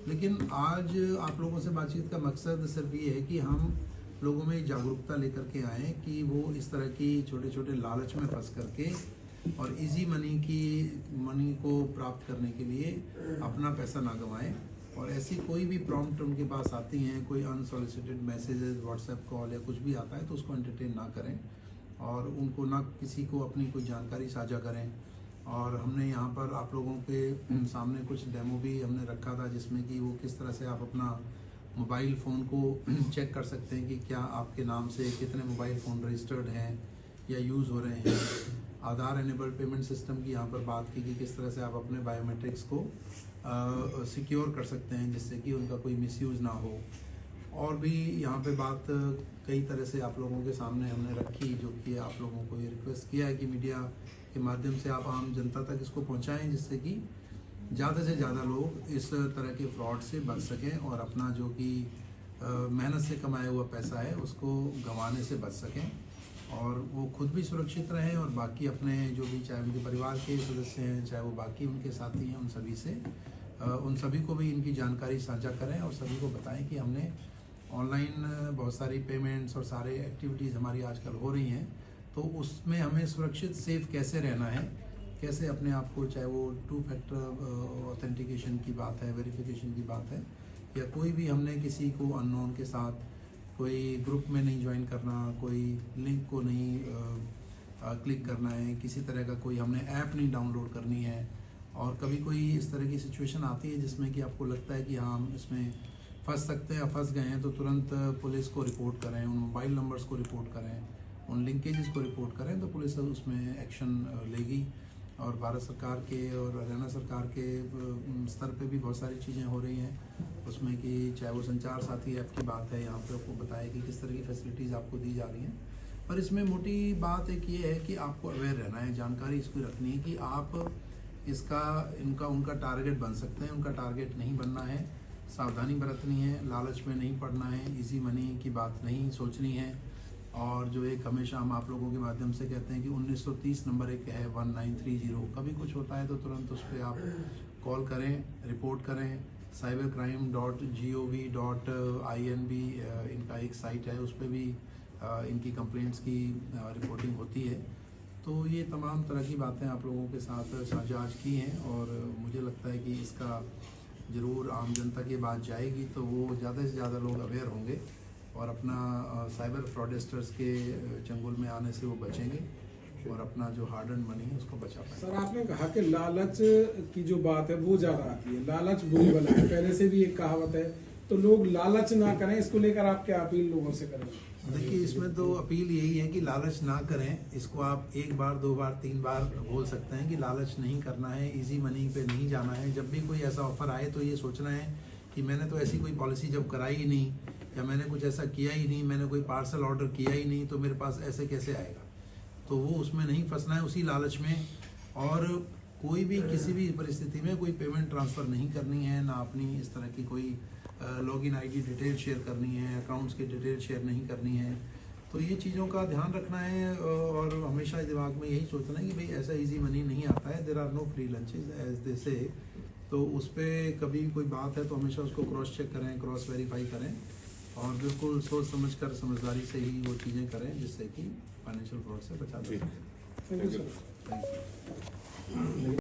लेकिन आज आप लोगों से बातचीत का मकसद सिर्फ ये है कि हम लोगों में जागरूकता लेकर के आएँ कि वो इस तरह की छोटे छोटे लालच में फंस करके और इजी मनी को प्राप्त करने के लिए अपना पैसा ना गंवाएं। और ऐसी कोई भी प्रॉम्प्ट उनके पास आती हैं, कोई अनसॉलिसिटेड मैसेजेस, व्हाट्सएप कॉल या कुछ भी आता है तो उसको एंटरटेन ना करें और उनको ना किसी को अपनी कोई जानकारी साझा करें। और हमने यहाँ पर आप लोगों के सामने कुछ डेमो भी हमने रखा था जिसमें कि वो किस तरह से आप अपना मोबाइल फ़ोन को चेक कर सकते हैं कि क्या आपके नाम से कितने मोबाइल फ़ोन रजिस्टर्ड हैं या यूज़ हो रहे हैं। आधार एनेबल्ड पेमेंट सिस्टम की यहाँ पर बात की कि किस तरह से आप अपने बायोमेट्रिक्स को सिक्योर कर सकते हैं जिससे कि उनका कोई मिसयूज़ ना हो। और भी यहाँ पे बात कई तरह से आप लोगों के सामने हमने रखी, जो कि आप लोगों को ये रिक्वेस्ट किया है कि मीडिया के माध्यम से आप आम जनता तक इसको पहुँचाएँ जिससे कि ज़्यादा से ज़्यादा लोग इस तरह के फ्रॉड से बच सकें और अपना जो कि मेहनत से कमाया हुआ पैसा है उसको गंवाने से बच सकें और वो खुद भी सुरक्षित रहें और बाकी अपने जो भी चाहे उनके परिवार के सदस्य हैं, चाहे वो बाकी उनके साथी हैं, उन सभी को भी इनकी जानकारी साझा करें और सभी को बताएं कि हमने ऑनलाइन बहुत सारी पेमेंट्स और सारे एक्टिविटीज़ हमारी आजकल हो रही हैं, तो उसमें हमें सुरक्षित सेफ कैसे रहना है, कैसे अपने आप को, चाहे वो 2 फैक्टर ऑथेंटिकेशन की बात है, वेरिफिकेशन की बात है, या कोई भी हमने किसी को अननोन के साथ कोई ग्रुप में नहीं ज्वाइन करना, कोई लिंक को नहीं क्लिक करना है, किसी तरह का कोई हमने ऐप नहीं डाउनलोड करनी है। और कभी कोई इस तरह की सिचुएशन आती है जिसमें कि आपको लगता है कि हाँ हम इसमें फंस सकते हैं या फंस गए हैं, तो तुरंत पुलिस को रिपोर्ट करें, उन मोबाइल नंबर्स को रिपोर्ट करें, उन लिंकेजेस को रिपोर्ट करें, तो पुलिस उसमें एक्शन लेगी। और भारत सरकार के और हरियाणा सरकार के स्तर पे भी बहुत सारी चीज़ें हो रही हैं उसमें कि चाहे वो संचार साथी ऐप की बात है, यहाँ पे आपको बताया कि किस तरह की फैसिलिटीज़ आपको दी जा रही हैं। पर इसमें मोटी बात एक ये है कि आपको अवेयर रहना है, जानकारी इसको रखनी है कि आप उनका टारगेट बन सकते हैं, उनका टारगेट नहीं बनना है, सावधानी बरतनी है, लालच में नहीं पड़ना है, इजी मनी की बात नहीं सोचनी है। और जो एक हमेशा हम आप लोगों के माध्यम से कहते हैं कि 1930 नंबर एक है 1930, कभी कुछ होता है तो तुरंत उस पर आप कॉल करें, रिपोर्ट करें। cybercrime.gov.in भी इनका एक साइट है, उस पर भी इनकी कंप्लेंट्स की रिपोर्टिंग होती है। तो ये तमाम तरह की बातें आप लोगों के साथ साझा आज की हैं और मुझे लगता है कि इसका ज़रूर आम जनता की बात जाएगी तो वो ज़्यादा से ज़्यादा लोग अवेयर होंगे और अपना साइबर फ्रॉडेस्टर्स के चंगुल में आने से वो बचेंगे और अपना जो हार्ड अर्न मनी है उसको बचा पाएंगे। सर, आपने कहा कि लालच की जो बात है वो ज़्यादा आती है, लालच बुरी बला है, पहले से भी एक कहावत है, तो लोग लालच ना करें, इसको लेकर आप क्या अपील लोगों से करें? देखिए, इसमें तो अपील यही है कि लालच ना करें। इसको आप 1 बार 2 बार 3 बार बोल सकते हैं कि लालच नहीं करना है, इजी मनी पे नहीं जाना है। जब भी कोई ऐसा ऑफर आए तो ये सोचना है कि मैंने तो ऐसी कोई पॉलिसी जब कराई ही नहीं, या मैंने कुछ ऐसा किया ही नहीं, मैंने कोई पार्सल ऑर्डर किया ही नहीं, तो मेरे पास ऐसे कैसे आएगा। तो वो उसमें नहीं फंसना है, उसी लालच में। और कोई भी किसी भी परिस्थिति में कोई पेमेंट ट्रांसफ़र नहीं करनी है, ना अपनी इस तरह की कोई लॉगिन आईडी डिटेल शेयर करनी है, अकाउंट्स की डिटेल शेयर नहीं करनी है। तो ये चीज़ों का ध्यान रखना है और हमेशा दिमाग में यही सोचना है कि भाई ऐसा इजी मनी नहीं आता है, there are no free lunches as they say. तो उस पर कभी कोई बात है तो हमेशा उसको क्रॉस चेक करें, क्रॉस वेरीफाई करें और बिल्कुल सोच समझकर समझदारी से ही वो चीज़ें करें जिससे कि फाइनेंशियल फ्रॉड से बचा जा सके। Thank you sir.